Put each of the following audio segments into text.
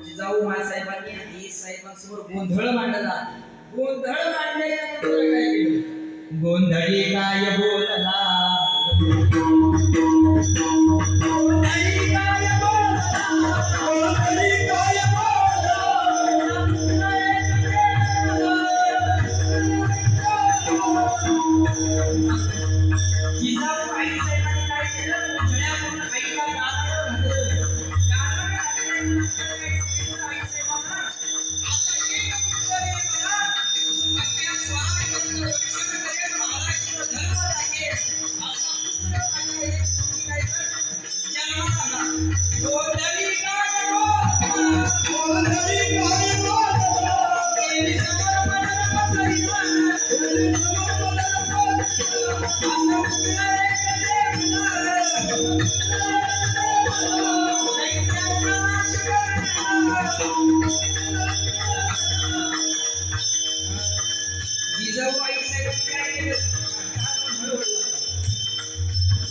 जिजाऊ मासाहेबांनी आई साहेबांसमोर गोंधळ मांडला. गोंधळ मांडल्यानंतर काय केलं? गोंधळी काय बोलला, गोंधळी काय बोलला, गोंधळी काय बोलला. जिजाऊ आई साहेबांनी काय केलं? गोंधळ्यावरून आईला गाणं घातलं.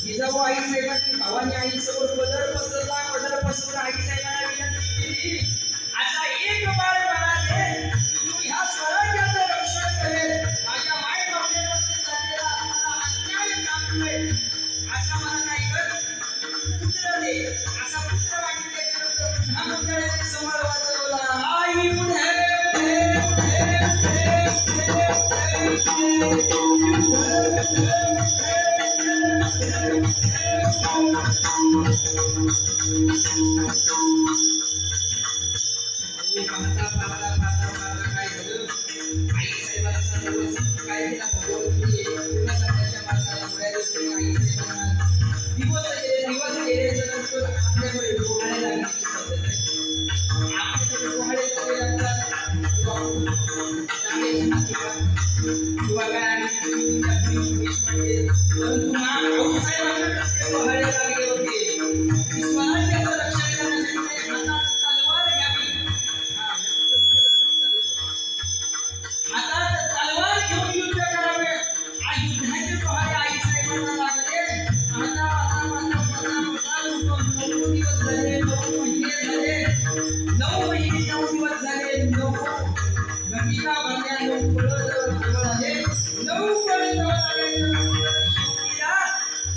जिजाऊ आई साहेबांनी भावानी आई समोर पदर पसरला. आई साहेबांना विनंती केली, असा एक बाळ मला दे, तुम्ही ह्या स्वराज्याचं रक्षण करेल. माझ्या माय बापावरती झालेला अन्याय टाकतोय, असा मला काय कर पुत्र दे. असा पुत्र मागितल्यानंतर पुन्हा मंडळाने समोर वाजवला, आई पुढे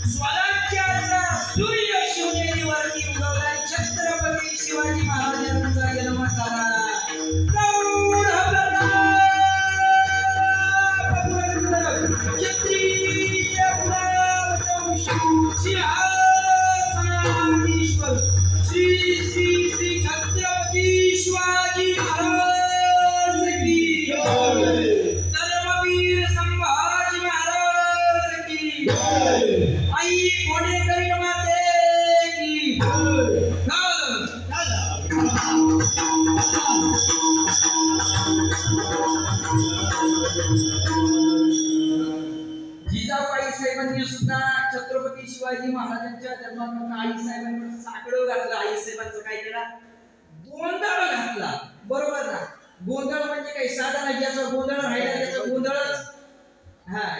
स्वराज्याचा सूर्य शिवनेरीवरती उगवला छत्रपती शिवाजी महाराजांचा जन्म झाला प्रौढ क्षत्रिय सिंहासनाधीश्वर श्री श्री श्री छत्रपती शिवाजी महाराज की धर्मवीर संभाजी महाराज की आई कोणेकरी माते की जिजाबाई साहेबांनी सुद्धा छत्रपती शिवाजी महाराजांच्या जन्मानंतर आई साहेबांवर साकडं घातलं आई साहेबांचं काय केला गोंधळ घातला बरोबर ना गोंधळ म्हणजे काही साधा नाही ज्याचा गोंधळ राहिला त्याचा गोंधळच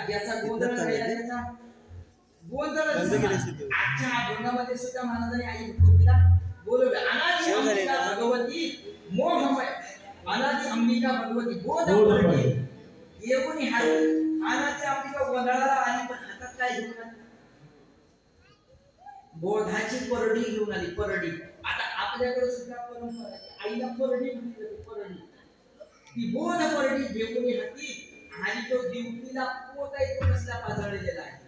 ज्याचा गोंधळ राहिला त्याचा गोंधळच आजच्या गोंधळामध्ये सुद्धा महाराजांनी आई भगवतीला बोलवलं अनादी अंबिका भगवती मोहमय अनादी अंबिका भगवती बोधवती येऊन हात अनादी अंबिका गोंधळाला आली पण हातात काय घेऊन आली बोधाची परडी घेऊन आली परडी आता आपल्याकडे सुद्धा परंपरा आहे आईला परडी म्हटली परडी ती बोध परडी घेऊन हाती आणि तो दिवटीला पोत आहे तो कसला पाजळलेला आहे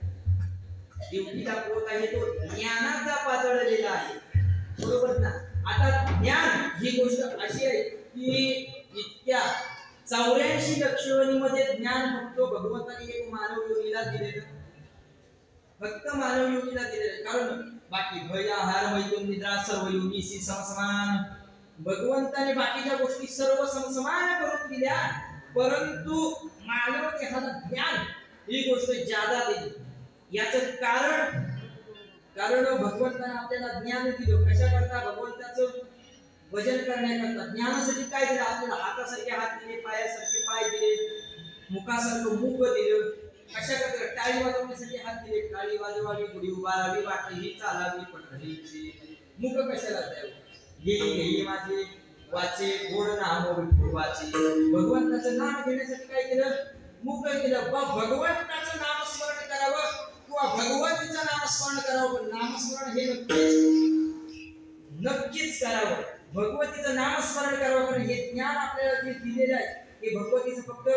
दिवटीला पोत आहे तो ज्ञानाचा पाजळलेला आहे बरोबर ना आता ज्ञान ही गोष्ट अशी आहे की इतक्या 84 लक्षणीमध्ये ज्ञान फक्त भगवंताने एक मानव योनीला दिलेलं फक्त मानव योनीला दिलेलं कारण बाकी भय आहार मैथुन निद्रा सर्व योनीशी समसमान भगवंताने बाकीच्या गोष्टी सर्व समसमान करून दिल्या परंतु मानव देहाला ज्ञान ही गोष्ट ज्यादा दिली याचं कारण भगवंताने आपल्याला ज्ञान दिलं कशा करता भगवंताचं भजन करण्याकरता ज्ञानासाठी काय दिलं आपल्याला हातासारखे हात दिले पायासारखे पाय दिले मुखासारखं मुख दिलं कशा करता टाळी वाजवण्यासाठी हात दिले टाळी वाजवावी गुढी उभारावी वाटही चालावी पंढरीची मुख कशाला द्यावं घेई माझे वाचे गोड नाम वाचे भगवंताचं नाम घेण्यासाठी काय केलं मुख केलं भगवंताचं नामस्मरण करावं किंवा भगवंताचं नामस्मरण करावं पण नामस्मरण हे नक्कीच करावं भगवतीचं नामस्मरण करावं पण हे ज्ञान आपल्याला जे दिलेलं आहे हे भगवतीचं फक्त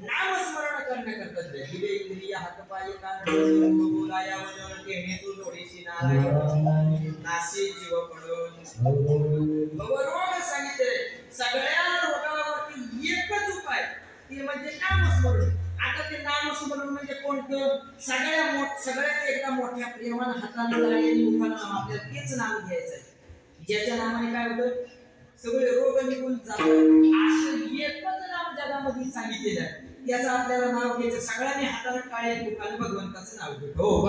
नामस्मरण करण्याकरता दिले इंद्रिय हात पाय कान बोलाया वजन घेणे तू थोडीशी नारायण नासी जीव पडून भगवान सांगितले सगळ्या रोगावरती एकच उपाय ते म्हणजे नामस्मरण आता ते नामस्मरण म्हणजे कोणतं सगळ्यात एकदा मोठ्या प्रेमानं हाताने आणि मुखानं नाम आपल्याला तेच नाम घ्यायचं आहे ज्याच्या नामाने काय होतं सगळे रोग निघून जातात असं एकच नाम जगामध्ये सांगितलेलं आहे त्याचं आपल्याला नाव घ्यायचं सगळ्यांनी हाताने टाळ्या मुखाने भगवंताचं नाव घेतो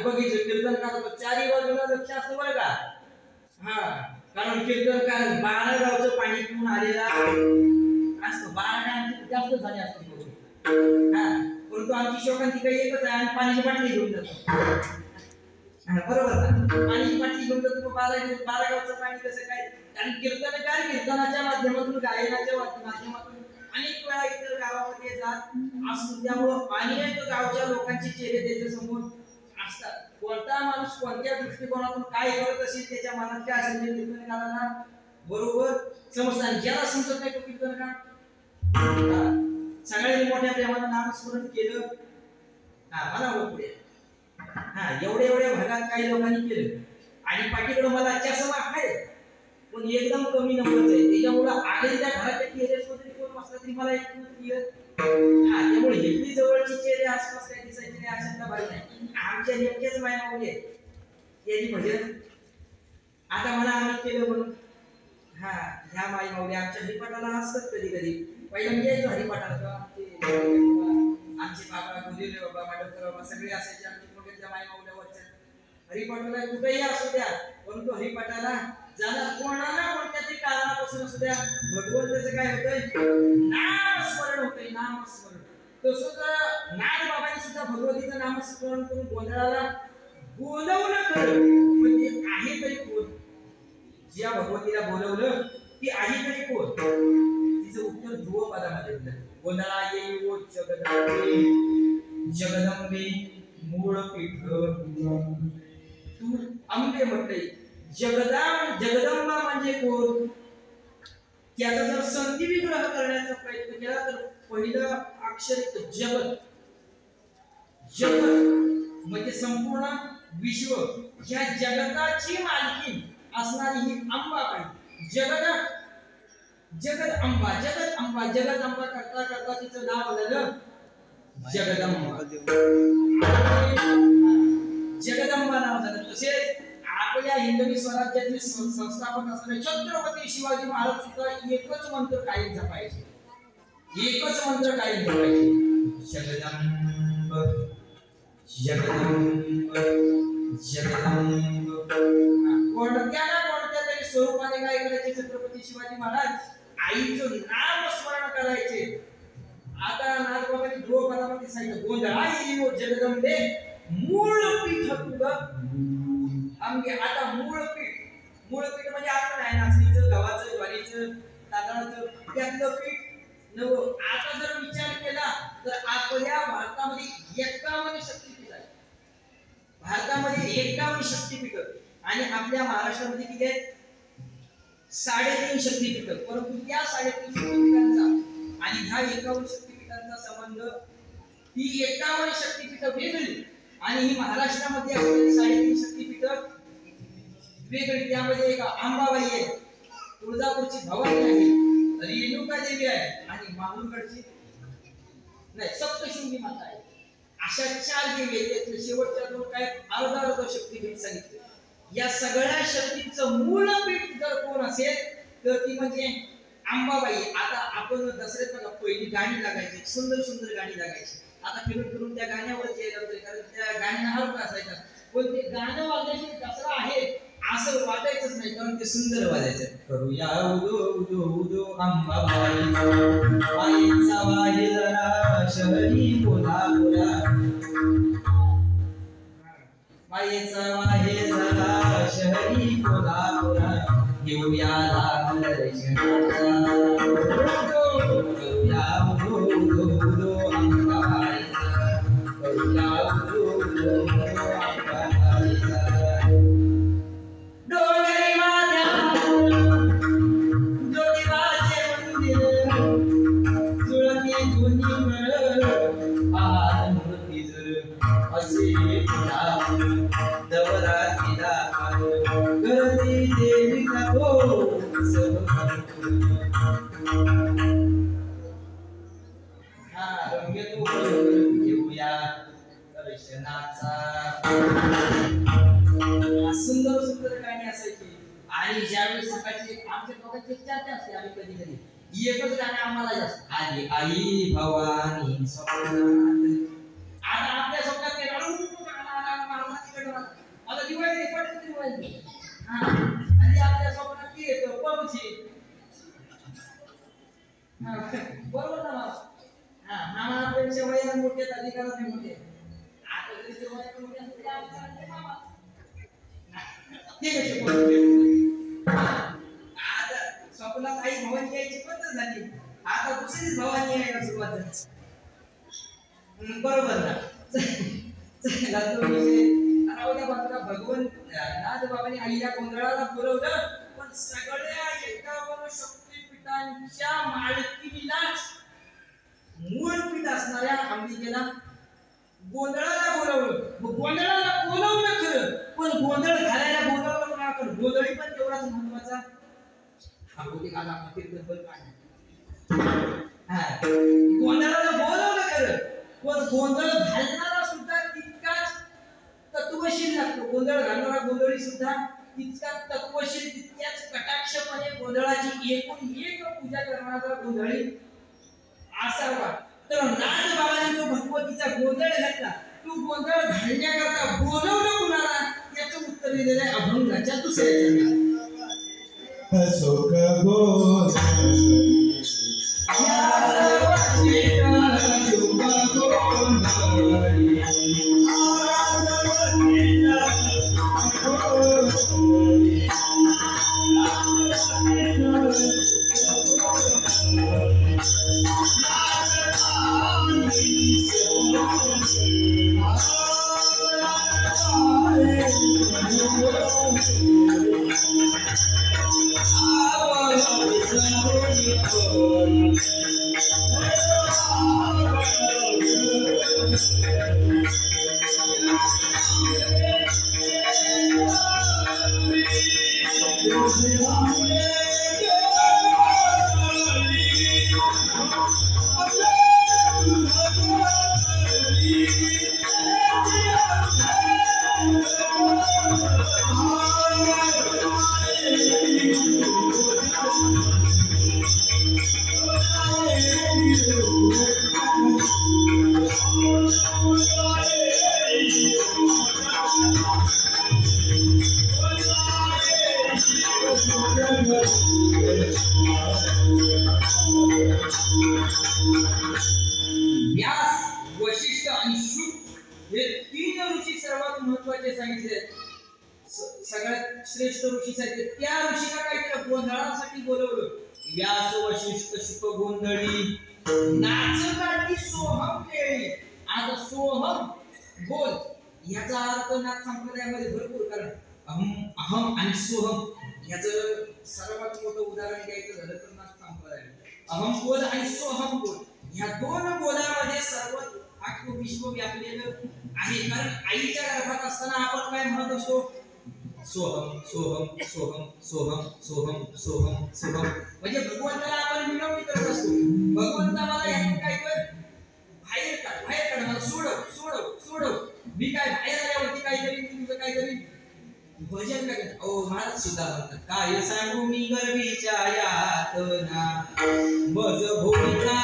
बघितलं कीर्तनकार चारी बाजूला लक्ष असतं बरं का. हा कारण कीर्तनकार 12 गावचं पाणी पिऊन आलेला असतो. 12 गावांची जास्त झाली असते. हा परंतु आमची शोकांती काही एकच आहे आणि पाण्याची बाटली घेऊन जातो. बरोबर ना. पाण्याची बाटली घेऊन जातो. 12 गावचं पाणी कसं काय. कारण कीर्तनकार कीर्तनाच्या माध्यमातून गायनाच्या माध्यमातून अनेक वेळा इतर गावामध्ये जात असतो. त्यामुळं अनेक गावच्या लोकांचे चेहरे त्याच्या समोर असतात. कोणता माणूस कोणत्या दृष्टिकोनातून काय करत असेल त्याच्या मनात काय असेल ते कीर्तनकारांना बरोबर समजतात. ज्याला समजत नाही तो कीर्तनकार सगळ्यांनी मोठ्या प्रेमानं नामस्मरण केलं. मला पुढे एवढ्या भागात काही लोकांनी केलं आणि पाठीकडे मला चष्मा आहे पण एकदम कमी नंबरच आहे. त्याच्यामुळे आगीच्या घराच्या चेहऱ्यासोबत कोण असला तरी मला एक क्लिअर. त्यामुळे हेल्दी जवळची चेहरे आसपास काही दिसायचे नाही अशातला भाग नाही. आमच्या नेमकेच मायमाऊली यांनी भजन आता मला आम्ही केलं म्हणून ह्या मायमाऊली आमच्या हरिपाठाला असतात कधी कधी. पहिल्यांदा यायचो हरिपाठाला आमचे बाबा गुरुदेव बाबा माडवकर बाबा सगळे असायचे आमचे मोठ्या मायमाऊल्या वरच्या. हरिपाठाला कुठेही असू द्या परंतु हरिपाठाला जाणार कोणाला कोणत्या तरी कारणापासून असू द्या भगवंताचं काय होतंय नामस्मरण होतंय. नामस्मरण तसं नाथ बाबांनी सुद्धा भगवतीचं नामस्मरण करून गोंधळाला बोलवलं खरं म्हणजे आहे तरी कोण. ज्या भगवतीला बोलवलं ती आहे तरी कोण. तिचं उत्तर ध्रुव पदामध्ये दिलं. गोंधळा येई जगदंबे जगदंबे मूळ पीठ तू अंबे म्हटले. जगदंबा म्हणजे कोण. त्याचा जर संधी विग्रह करण्याचा प्रयत्न केला तर पहिलं अक्षर जगत. जगत म्हणजे संपूर्ण विश्व. या जगताची मालकीण असणारी ही अंबाबाई. जगत अंबा करता करता तिचं नाव झालं जगदंबा. जगदंबा नाव झालं. तसेच आपल्या हिंदवी स्वराज्याचे संस्थापक असणारे छत्रपती शिवाजी महाराज सुद्धा एकच मंत्र कायम जपायचे. जगदंब जगदंब जगदंब. कोणत्या ना कोणत्या तरी स्वरूपाने काय करायचे छत्रपती शिवाजी महाराज आईचं नाम स्मरण करायचे. आता नाथबाबांनी ध्रुव पदामध्ये सांगितलं गोंधळा येई जगदंबे मूळ पीठ तुझं अंगे. आता मूळ पीठ म्हणजे आपण आहे नाचणीचं गव्हाचं ज्वारीचं तांदळाचं त्यातलं पीठ नव. आता जर विचार केला तर आपल्या भारतामध्ये 51 शक्तिपीठ आहेत. भारतामध्ये 51 शक्तिपीठ आणि आपल्या महाराष्ट्रामध्ये किती आहेत 3.5 शक्तिपीठ. परंतु त्या 3.5 शक्तिपीठांचा आणि ह्या 51 शक्तिपीठांचा संबंध ही 51 शक्तिपीठ वेगळी आणि ही महाराष्ट्रामध्ये असलेली 3.5 शक्तिपीठ वेगळी. त्यामध्ये एक अंबाबाई आहे, तुळजापूरची भवानी आहे, रेणुका देवी आहे आणि माहुरगडची नाही सप्तशृंगी माता आहे. अशा 4 देवी आहेत. शेवटच्या 2 काय अर्ध शक्तिपीठ सांगितले. या सगळ्या शक्तीचं मूळ पीठ जर कोण असेल तर ती म्हणजे अंबाबाई. आता आपण दसऱ्यात बघा पहिली गाणी लागायची, सुंदर गाणी लागायची. आता फिरून त्या गाण्यावरच यायला होते कारण त्या गाण्याला अर्थ असायचा. पण ते गाणं वाजण्याची दसरा आहे असं वाटायचंच नाही कारण ते सुंदर वाजायचं. करूया उदो उदो उदो अंबाबाई आईचा वाहे जरा शहरी कोल्हापुरा. बाईचा वाहे जरा शहरी कोल्हापुरा घेऊया लाभ दर्शनाचा. करूया उदो उदो उदो अंबाबाई करूया उदो उदो उदो अंबाबाई. डोंगरी ज्योतिबाचे मंदिर जुळती दोन्ही मिळ आज मूर्ती जर असे दवरा तिला गर्दी देवीचा तो घेऊया दर्शनाचा. सुंदर गाणी असायची आणि ज्यावेळी सकाळची आमच्या दोघांची चर्चा असते आम्ही कधी एकच गाणं आम्हाला जास्त आली आई भवानी स्वप्नात. आता आपल्या स्वप्नात पाहिजे आणि आपल्या स्वप्नात ती येतो पबजी बरोबर ना मामा मामापेक्षा वयाने मोठे अधिकारात मोठे आता तरी ते वयाने मोठे असते आमच्या मामा ठीक आहे आता स्वप्नात आई भवानी यायची पद्धत झाली आता दुसरीच भवानी यायला सुरुवात झाली बरोबर ना भगवान नाथबाबांनी आईला गोंधळाला बोलवलं पण सगळ्या 51 शक्तिपीठांच्या मालकीनीलाच मूळपीठ असणाऱ्या अंबिकेला गोंधळाला बोलवलं गोंधळाला बोलवलं खरं पण गोंधळ घालायला बोलवलं पण आपण गोंधळी पण तेवढाच महत्वाचा आपण काल आपण कीर्तन गोंधळाला बोलवलं खरं पण गोंधळ घालणारा सुद्धा तितकाच तत्वशील लागतो गोंधळ घालणारा गोंधळी सुद्धा तितकाच तत्वशील तितक्याच कटाक्षपणे गोंधळाची एकूण एक पूजा करणारा गोंधळी असावा तर नाथबाबांनी जो भगवतीचा गोंधळ घातला तो गोंधळ घालण्याकरता बोलवलं कुणाला याचं उत्तर दिलेलं आहे अभंगाच्या दुसऱ्या सगळ्यात श्रेष्ठ ऋषी सांगितले त्या ऋषीला काय केलं गोंधळासाठी बोलवलं व्यास वशिष्ठ शुक गोंधळी नाचताती सोहम केळी आता सोहम बोल याचा अर्थ नाथ संप्रदायामध्ये भरपूर कारण अहम आणि सोहम याचं सर्वात मोठं उदाहरण द्यायचं झालं तर नाथ संप्रदाय अहम बोल आणि सोहम बोल या दोन बोलामध्ये सर्व अख्खं विश्व व्यापलेलं आहे कारण आईच्या गर्भात असताना आपण काय म्हणत असतो सोहम सोहम सोहम सोहम सोहम सोहम सोहम म्हणजे भगवंताला आपण विनवणी करत असतो भगवंता मला यातून काय कर बाहेर काढ मला सोडव मी काय बाहेर आल्यावरती काय करीन तुझं काय करीन भजन काय ओ महाराज सुद्धा म्हणतात काय सांगू मी गर्वीच्या यातना मज भोगीचा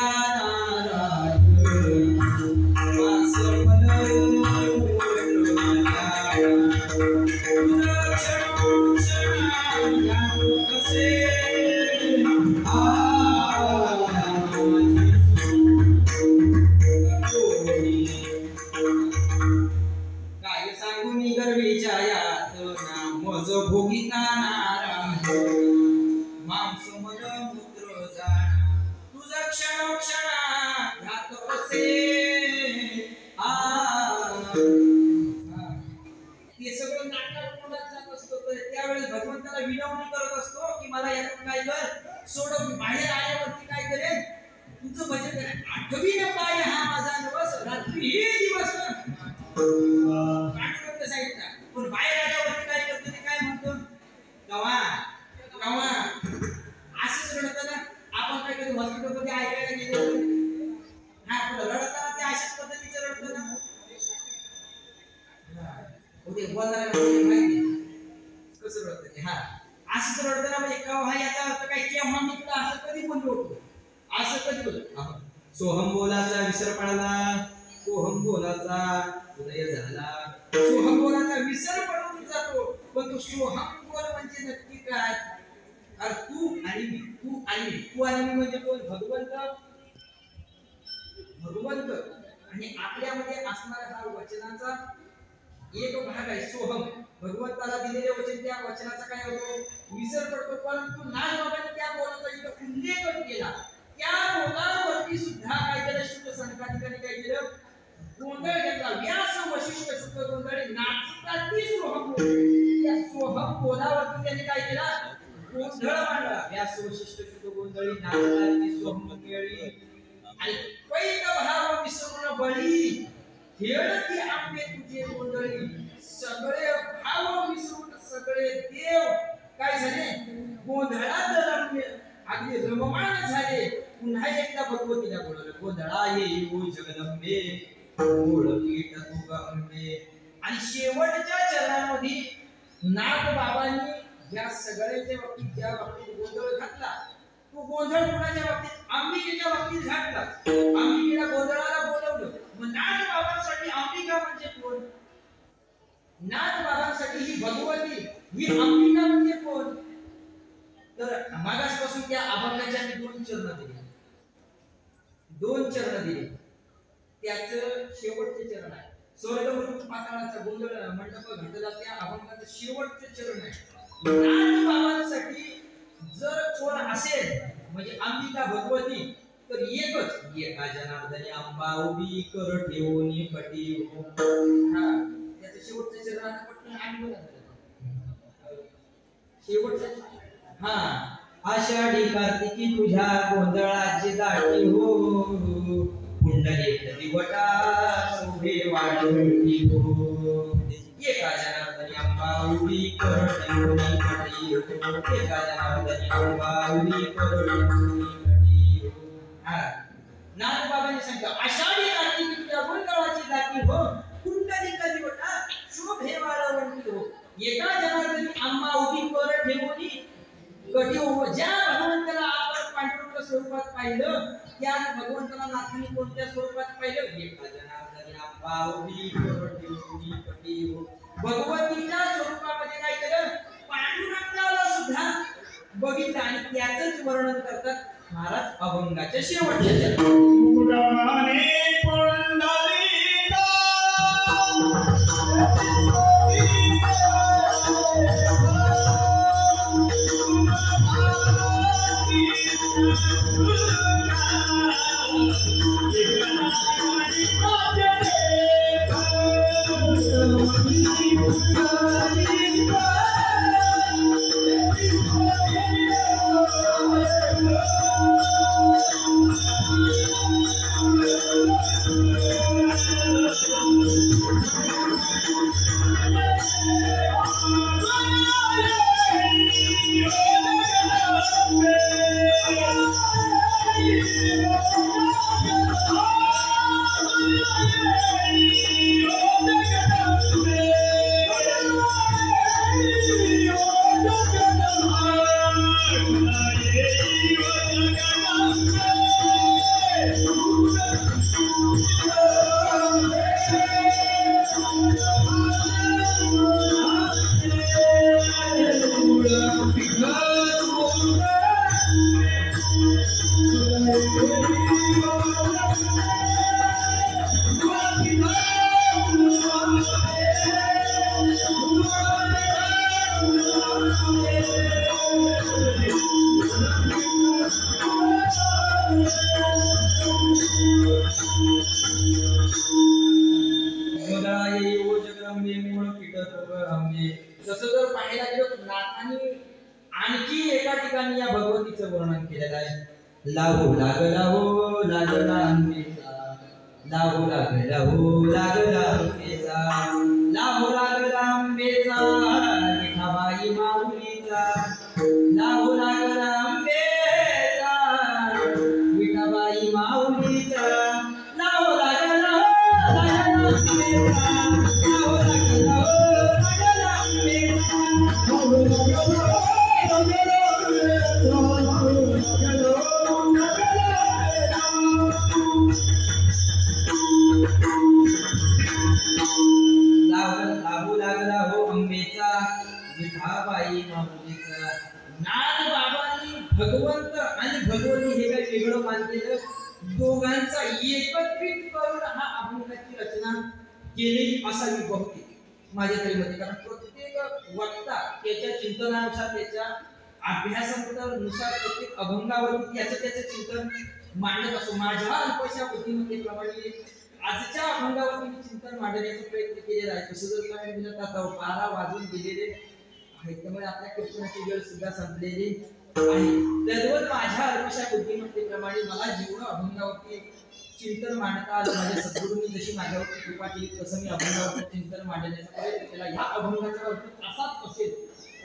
नाराज मास विनवणी करत असतो की मला यातून काय कर सोडव बाहेर आल्यावरती काय करेन तुझं भजन करेन आठवी न पाय हा माझा नवस रात्री हे दिवस आठवत सांगितलं पण बाहेर आल्यावरती काय करतो ते काय म्हणतो कवा कवा असंच रडतं ना आपण काय कधी हॉस्पिटलमध्ये ऐकायला गेलो हा पण रडताना ते अशाच पद्धतीचं रडतं ना होते बोलायला माहिती कसं रडतं हा असंच रडताना म्हणजे कवा याचा अर्थ काय केव्हा मी तुला असं कधी बोललो होतो असं कधी बोलतो सोहम बोलाचा विसर पडला सोहम बोलाचा उदय झाला सोहम बोलाचा विसर पडून जातो पण तो सोहम बोल म्हणजे नक्की काय? अरे तू आणि मी, तू आणि मी, तू आणि मी म्हणजे कोण? भगवंत. भगवंत आणि आपल्यामध्ये असणारा हा वचनाचा एक भाग आहे सोहम. भगवंताला दिलेले वचन त्या वचनाचा काय होतो? विसर पडतो. परंतु नागबाबांनी त्या बोलाचा इथं उल्लेख केला. त्या बोलावरती सुद्धा काय केलं? शुद्ध संकाधिकाने काय केलं? गोंधळ घेतला. व्यास वशिष्ठ शुद्ध गोंधळे नाचता ती सोहम बोल. त्या सोहम बोलावरती त्यांनी काय केलं? गोंधळ मांडला. व्यास वशिष्ठ शुद्ध गोंधळी नाचता ती सोहम मंगळी आणि पैक भाव विसरून बळी खेळती आंबे तुझे गोंधळी. सगळे भाव विसरून सगळे देव काय झाले? गोंधळात रमले, अगदी रममाण झाले. पुन्हा एकदा भगवतीला बोलवलं. गोंधळा येऊ जगदंबे ओळखीत तू गंबे. आणि शेवटच्या चरणामध्ये नागबाबांनी या सगळ्यांच्या बाबतीत ज्या बाबतीत गोंधळ घातला, तो गोंधळ कुणाच्या बाबतीत? अंबिकेच्या बाबतीत घातला. अंबिकेला गोंधळाला बोलवलं. मग नागबाबांसाठी अंबिका म्हणजे कोण? नागबाबांसाठी ही भगवती, ही अंबिका म्हणजे कोण? तर मागासपासून त्या अभंगाच्या दोन चरण दिले. दोन चरण दिले. त्याचं शेवटचे चरण आहे स्वर्ग मृत्यू पाताळाचा गोंधळ मंडप घडला. त्या अभंगाचं शेवटचे चरण आहे. नागबाबांसाठी जर कोण असेल म्हणजे अंबिका भगवती तर एकच. एका जनार्दनी अंबा उभी कर ठेवून पटी हो. त्याचं शेवटचं चरण आता पटकन आम्ही बोला. शेवटचं हा आषाढी कार्तिकी तुझ्या गोंधळाची दाटी हो. पुंडलिक दिवटा शोभे वाढवती हो. एका जनार्दनी अंबा उभी कर ठेवून पटी हो. एका जनार्दनी अंबा उभी कर ठेवून पटी हो. नागबाबांनी सांगितलं आषाढी कार्तिकी तुझ्या गोंधळाची दाटी हो. पुंडलिक दिवटा शोभे वाढवती हो. एका जनार्दनी अंबा उभी कर ठेवून कधी हो. ज्या भगवंताला आपण पांडुरंग स्वरूपात पाहिलं त्या भगवंताला नाथांनी कोणत्या स्वरूपात पाहिलं? एका जनार्दनी अंबा उभी कर ठेवून पटी हो. भगवतीच्या स्वरूपामध्ये काय केलं? पांडुरंगाला सुद्धा बघितलं आणि त्याचंच वर्णन करतात महाराज अभंगाच्या शेवटच्या जसं जर पाहायला गेलो तर नाथांनी आणखी एका ठिकाणी या भगवतीचं वर्णन केलेलं आहे. लाहो लागला हो लागला अंबेचा, लाहो लागला हो लागला अंबेचा, लाहो लागला अंबेचा विठाबाई माऊलीचा, लाहो लागला अंबेचा विठाबाई माऊलीचा, लाहो लागला हो लागला अंबेचा, लाहो लागला लागू लागला हो अंबेचा भगवंत आणि भगवती हे काही वेगळं मानलेलं दोघांचा एकत्रित करून हा अभंगाची रचना केलेली असावी बहुतेक माझ्या तरी मते. कारण प्रत्येक वक्ता त्याच्या चिंतनानुसार त्याच्या अभ्यासानुसार प्रत्येक अभंगावरती त्याचं चिंतन मांडत असतो. माझ्या अल्पशा बुद्धिमत्तेप्रमाणे आजच्या अभंगावरती मी चिंतन मांडण्याचा प्रयत्न केलेला आहे. तसं जर काय दिलं तर 12 वाजून गेलेले आहेत, त्यामुळे आपल्या कीर्तनाची वेळ सुद्धा संपलेली आहे. तद्वत माझ्या अल्पशा बुद्धिमत्तेप्रमाणे मला जेवढं अभंगावरती चिंतन मांडता आलं, माझ्या सद्गुरूंनी जशी माझ्यावरती कृपा केली तसं मी अभंगावरती चिंतन मांडण्याचा प्रयत्न केला. ह्या अभंगाचा अर्थ असाच असेल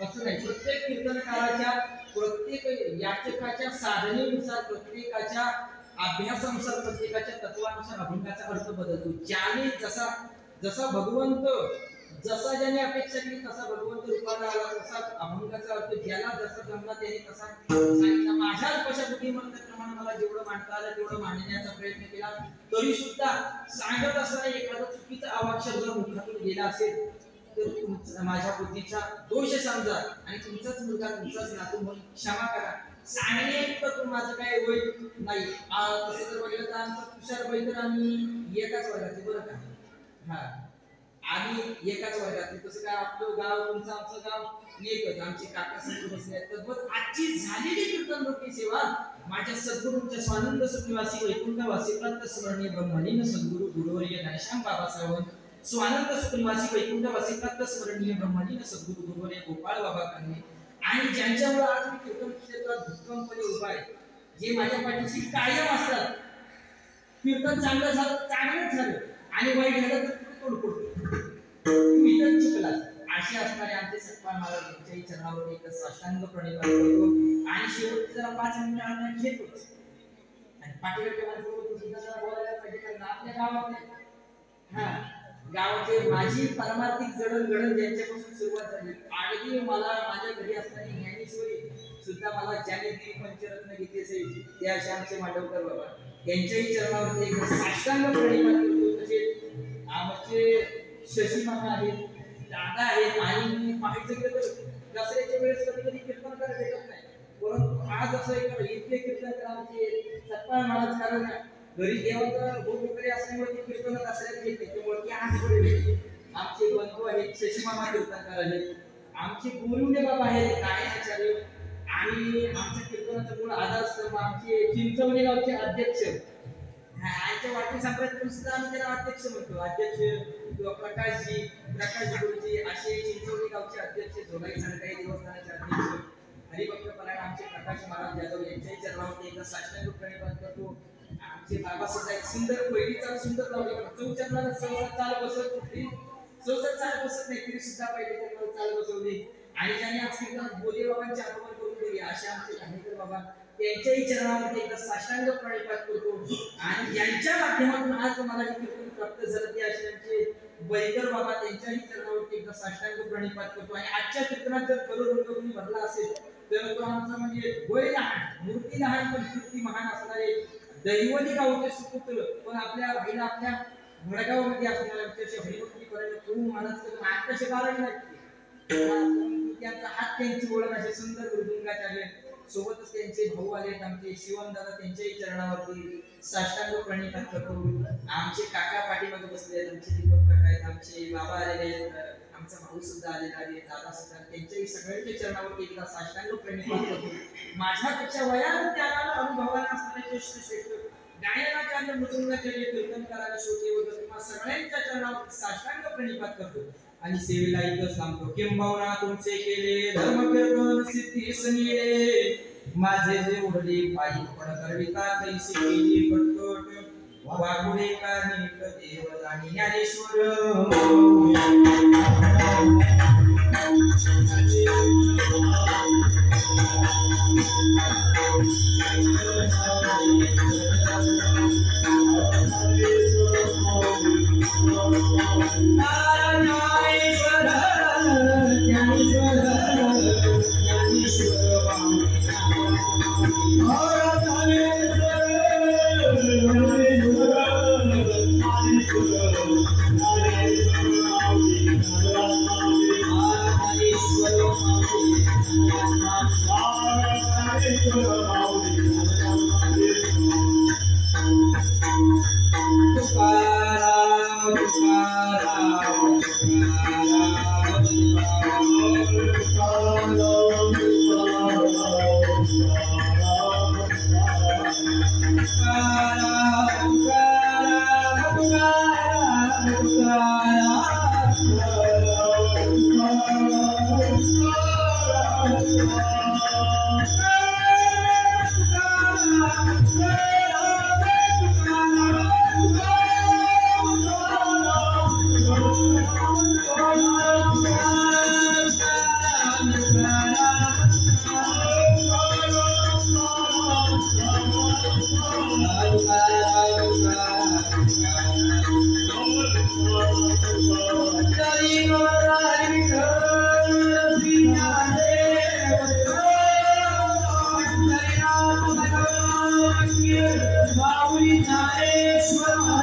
असं नाही. प्रत्येक कीर्तनकाराच्या, प्रत्येक याचकाच्या साधनेनुसार, प्रत्येकाच्या अभ्यासानुसार, प्रत्येकाच्या तत्वानुसार अभंगाचा अर्थ बदलतो. ज्याने जसा भगवंत जसा ज्याने अपेक्षा केली तसा भगवंत रूपाला आला, तसा अभंगाचा अर्थ ज्याला जसा जमला त्याने तसा सांगितला. माझ्या अल्पशा बुद्धिमत्तेप्रमाणे मला जेवढं मांडता आलं तेवढं मांडण्याचा प्रयत्न केला. तरी सुद्धा सांगत असताना एखादा चुकीचा अवाक्षर जर मुखातून गेला असेल तर माझ्या बुद्धीचा दोष समजा आणि तुमचाच मुलगा, तुमचाच नातू म्हणून क्षमा करा. सांगणे तर माझं काय वय नाही. तसं जर बघितलं तर आमचा तुषार भाई तर आम्ही एकाच वर्गातले बरं का. हा, आम्ही एकाच वर्गातले. तसं काय आपलं गाव तुमचं आमचं गाव एकच. आमचे काका समोर बसले आहेत. तर आजची झालेली कीर्तन रूपी सेवा माझ्या सद्गुरूंच्या स्वानंद सुखनिवासी वैकुंठवासी प्रत स्मरणीय ब्रह्मलीन सद्गुरू गुरुवर्य घनश्याम बाबासाहेब स्वानंद सुखनिवासी वैकुंठवासी प्रत स्मरणीय ब्रह्मलीन सद्गुरू गुरुवर्य गोपाळ बाबा कांगणे आणि ज्यांच्यामुळे आज मी कीर्तन क्षेत्रात भक्कमपणे उभा आहे, जे माझ्या पाठीशी कायम असतात. कीर्तन चांगलं झालं, चांगलंच झालं आणि वाईट झालं तर तोडफोड तुम्ही इथं चुकला. असे असणारे आमचे सत्पाल महाराज यांच्याही चरणावर एक साष्टांग प्रणिपात करतो आणि शेवटचे जरा 5 मिनिटं घेतोच. आणि पाठीवरच्या माणसाबरोबर सुद्धा जरा बोलायला पाहिजे, कारण आपल्या गावाचे माझी परमार्थिक जडणघडण ज्यांच्यापासून सुरुवात झाली. अगदी मला माझ्या घरी असताना ज्ञानेश्वरी सुद्धा मला ज्याने पंचरत्न घेतले असेल ते असे आमचे मांडवकर बाबा यांच्याही चरणावरती एक साष्टांग प्रणिपात करतो. तसे आमचे शशी मामा आहेत, दादा आहेत आणि पाहायचं गेलं तर दसऱ्याच्या वेळेस कधी कधी कीर्तन करायला भेटत नाही. परंतु आज असं इतके कीर्तन आमचे सत्पाल महाराज, कारण घरी देवाचा भोग वगैरे असल्यामुळे ते कीर्तन दसऱ्यात घेते. त्यामुळे ते आज बरे आमचे बंधू आहेत, शशी मामा कीर्तनकार आहेत, आमचे गुरुंडे बाबा आहेत गायनाचार्य आणि आमच्या कीर्तनाचा मूळ आधारस्तंभ आमचे चिंचवली गावचे अध्यक्ष. आमच्या वाटी संप्रदायातून सुद्धा आम्ही त्याला अध्यक्ष म्हणतो. अध्यक्ष प्रकाशजी गुरुजी असे चिंचवली गावचे अध्यक्ष, जोगाई सरकारी देवस्थानाचे अध्यक्ष हरिभक्त परायण आमचे प्रकाश महाराज यादव यांच्याही चरणावरती एकदा साष्टांग प्रणिपात करतो. आमचे बाबा सुद्धा एक सुंदर पहिलीचा सुंदर लावले, चौचरणाला सहसा चाल बसत होती, सहसा चाल बसत नाही तरी सुद्धा पहिले त्यांना चाल बसवली. आणि ज्यांनी आज कीर्तनात बोले बाबांचे आगमन करून दिले असे आमचे धानेकर बाबा त्यांच्याही चरणावरती एकदा साष्टांग प्रणिपात करतो. आणि ज्यांच्या माध्यमातून आज मला हे कीर्तन प्राप्त झालं ते असे आमचे बैकर बाबा त्यांच्याही चरणावरती एकदा साष्टांग प्रणिपात करतो. आणि आजच्या कीर्तनात जर करोडोंनी भरला असेल तर तो आमचा म्हणजे वय लहान, मूर्ती लहान पण कीर्ती महान असणारे दैवती गावचे सुपुत्र, पण आपल्या भाईला आपल्या भडगावमध्ये असणारा विशेष हरिभक्ती करायला खूप मानस करतो. आत्ताचे कारण नाही त्यांचा हात त्यांची ओळख असे सुंदर मृदुंगाचार्य सोबतच त्यांचे भाऊ आलेत आमचे शिवम दादा, त्यांच्याही चरणावरती साष्टांग प्रणिपात करतो. आमचे काका पाठीमागे बसले आहेत, आमचे दीपक काका आहेत, आमचे बाबा आलेले आहेत, आमचा भाऊ सुद्धा आलेला आहे, दादा सुद्धा, त्यांच्याही सगळ्यांच्या चरणावरती एकदा साष्टांग प्रणिपात करतो. माझ्यापेक्षा वयानं त्याला अनुभवाला असणारे ज्येष्ठ श्रेष्ठ गायनाचार्य मृदुंगाचार्य कीर्तनकाराला श्रोते वगैरे तुम्हा सगळ्यांच्या चरणावरती साष्टांग प्रणिपात करतो. आणि सेवेला इथंच थांबतो. किंबहुना तुमचे केले धर्म कीर्तन सिद्धीस नेले, माझे जे उडले पायी पण करविता तैसे केली कटकट, वागुडे का नीट देव जाणी ज्ञानेश्वर. Mauri Naeshwara